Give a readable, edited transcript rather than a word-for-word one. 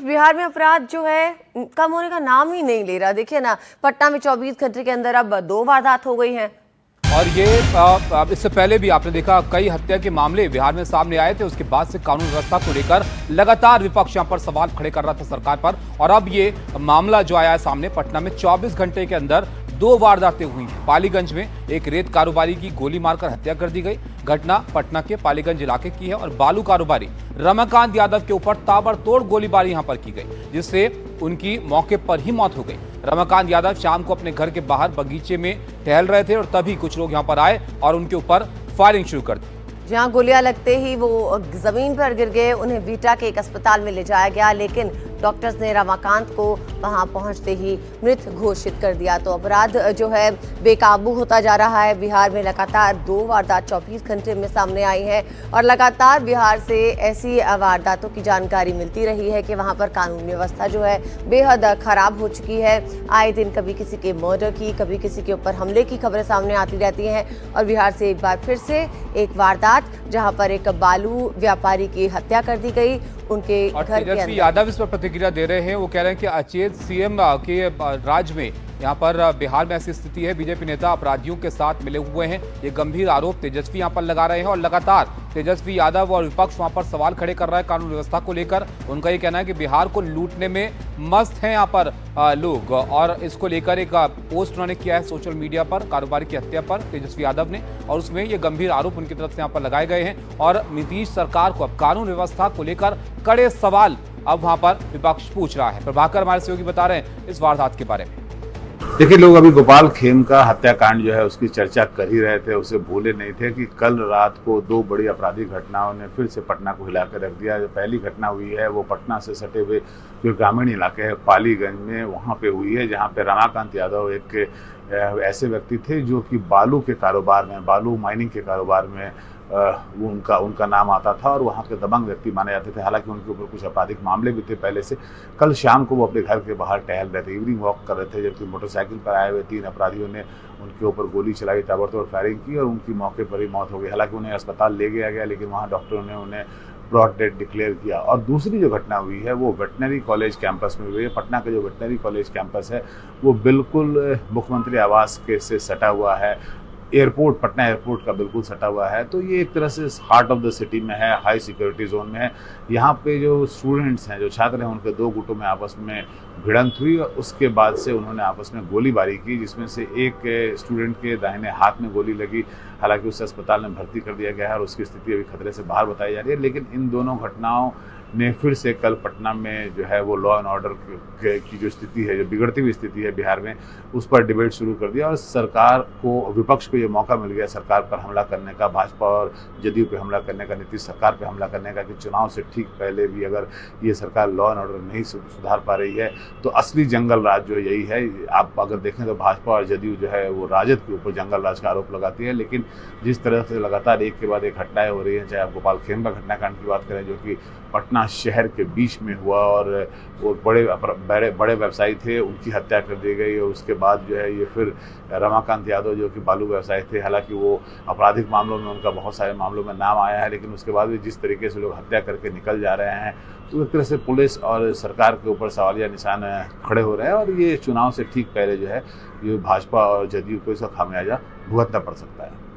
बिहार में अपराध जो है कम होने का नाम ही नहीं ले रहा। देखिए ना, पटना में 24 घंटे के अंदर अब 2 वारदात हो गई हैं। और ये इससे पहले भी आपने देखा कई हत्या के मामले बिहार में सामने आए थे। उसके बाद से कानून व्यवस्था को लेकर लगातार विपक्ष यहां पर सवाल खड़े कर रहा था सरकार पर। और अब ये मामला जो आया है सामने, पटना में 24 घंटे के अंदर 2 वारदातें हुई हैं। पालीगंज में एक रेत कारोबारी की गोली मारकर हत्या कर दी गई। घटना पटना के पालीगंज इलाके की है और बालू कारोबारी रमाकांत यादव के ऊपर ताबड़तोड़ गोलीबारी यहां पर की गई, जिससे उनकी मौके पर ही मौत हो गई। रमाकांत यादव शाम को अपने घर के बाहर बगीचे में टहल रहे थे और तभी कुछ लोग यहां पर आए और उनके ऊपर फायरिंग शुरू कर दी। जहां गोलियां लगते ही वो जमीन पर गिर गए। उन्हें बीटा के एक अस्पताल में ले जाया गया, लेकिन डॉक्टर्स ने रमाकांत को वहां पहुंचते ही मृत घोषित कर दिया। तो अपराध जो है बेकाबू होता जा रहा है। बिहार में लगातार 2 वारदात 24 घंटे में सामने आई है और लगातार बिहार से ऐसी वारदातों की जानकारी मिलती रही है कि वहां पर कानून व्यवस्था जो है बेहद खराब हो चुकी है। आए दिन कभी किसी के मर्डर की, कभी किसी के ऊपर हमले की खबरें सामने आती रहती हैं। और बिहार से एक बार फिर से एक वारदात जहां पर एक बालू व्यापारी की हत्या कर दी गई उनके घर के अंदर। यादव इस पर प्रतिक्रिया दे रहे हैं। वो कह रहे हैं कि अचेत सीएम के राज में यहाँ पर बिहार में ऐसी स्थिति है, बीजेपी नेता अपराधियों के साथ मिले हुए हैं। ये गंभीर आरोप तेजस्वी यहाँ पर लगा रहे हैं और लगातार तेजस्वी यादव और विपक्ष वहाँ पर सवाल खड़े कर रहा है कानून व्यवस्था को लेकर। उनका ये कहना है कि बिहार को लूटने में मस्त हैं यहाँ पर लोग, और इसको लेकर एक पोस्ट उन्होंने किया है सोशल मीडिया पर कारोबारी की हत्या पर तेजस्वी यादव ने, और उसमें ये गंभीर आरोप उनकी तरफ से यहाँ पर लगाए गए हैं। और नीतीश सरकार को अब कानून व्यवस्था को लेकर कड़े सवाल अब वहां पर विपक्ष पूछ रहा है। प्रभाकर हमारे सहयोगी बता रहे हैं इस वारदात के बारे में। देखिए, लोग अभी गोपाल खेम का हत्याकांड जो है उसकी चर्चा कर ही रहे थे। उसे भूले नहीं थे कि कल रात को 2 बड़ी आपराधिक घटनाओं ने फिर से पटना को हिलाकर रख दिया। जो पहली घटना हुई है वो पटना से सटे हुए जो ग्रामीण इलाके है पालीगंज में, वहाँ पे हुई है, जहाँ पे रमाकांत यादव एक ऐसे व्यक्ति थे जो कि बालू के कारोबार में, बालू माइनिंग के कारोबार में वो उनका नाम आता था और वहाँ के दबंग व्यक्ति माने जाते थे। हालांकि उनके ऊपर कुछ आपराधिक मामले भी थे पहले से। कल शाम को वो अपने घर के बाहर टहल रहे थे, इवनिंग वॉक कर रहे थे, जबकि मोटरसाइकिल पर आए हुए 3 अपराधियों ने उनके ऊपर गोली चलाई, ताबड़तोड़ फायरिंग की और उनकी मौके पर ही मौत हो गई। हालांकि उन्हें अस्पताल ले गया गया, लेकिन वहाँ डॉक्टरों ने उन्हें ब्रॉड डेड डिक्लेयर किया। और दूसरी जो घटना हुई है वो वेटनरी कॉलेज कैंपस में हुई है। पटना का जो वेटनरी कॉलेज कैंपस है वो बिल्कुल मुख्यमंत्री आवास के से सटा हुआ है, एयरपोर्ट, पटना एयरपोर्ट का बिल्कुल सटा हुआ है। तो ये एक तरह से हार्ट ऑफ द सिटी में है, हाई सिक्योरिटी जोन में है। यहाँ पे जो स्टूडेंट्स हैं, जो छात्र हैं, उनके 2 गुटों में आपस में भिड़ंत हुई और उसके बाद से उन्होंने आपस में गोलीबारी की, जिसमें से एक स्टूडेंट के दाहिने हाथ में गोली लगी। हालांकि उसे अस्पताल में भर्ती कर दिया गया है और उसकी स्थिति अभी खतरे से बाहर बताई जा रही है। लेकिन इन दोनों घटनाओं ने फिर से कल पटना में जो है वो लॉ एंड ऑर्डर की जो स्थिति है, जो बिगड़ती हुई स्थिति है बिहार में, उस पर डिबेट शुरू कर दिया। और सरकार को, विपक्ष को ये मौका मिल गया सरकार पर हमला करने का, भाजपा और जदयू पे हमला करने का, नीतीश सरकार पे हमला करने का, कि चुनाव से ठीक पहले भी अगर ये सरकार लॉ एंड ऑर्डर नहीं सुधार पा रही है तो असली जंगल राज जो यही है। आप अगर देखें तो भाजपा और जदयू जो है वो राजद के ऊपर जंगल राज का आरोप लगाती है। लेकिन जिस तरह से लगातार एक के बाद एक घटनाएं हो रही हैं, चाहे आप गोपाल खेम का घटनाकांड की बात करें जो कि पटना शहर के बीच में हुआ और वो बड़े व्यवसायी थे, उनकी हत्या कर दी गई, और उसके बाद जो है ये फिर रमाकांत यादव जो कि बालू व्यवसायी थे, हालांकि वो आपराधिक मामलों में उनका बहुत सारे मामलों में नाम आया है, लेकिन उसके बाद भी जिस तरीके से लोग हत्या करके निकल जा रहे हैं, तो एक तरह से पुलिस और सरकार के ऊपर सवालिया निशान खड़े हो रहे हैं। और ये चुनाव से ठीक पहले जो है ये भाजपा और जदयू को इसका खामियाजा भुगतना पड़ सकता है।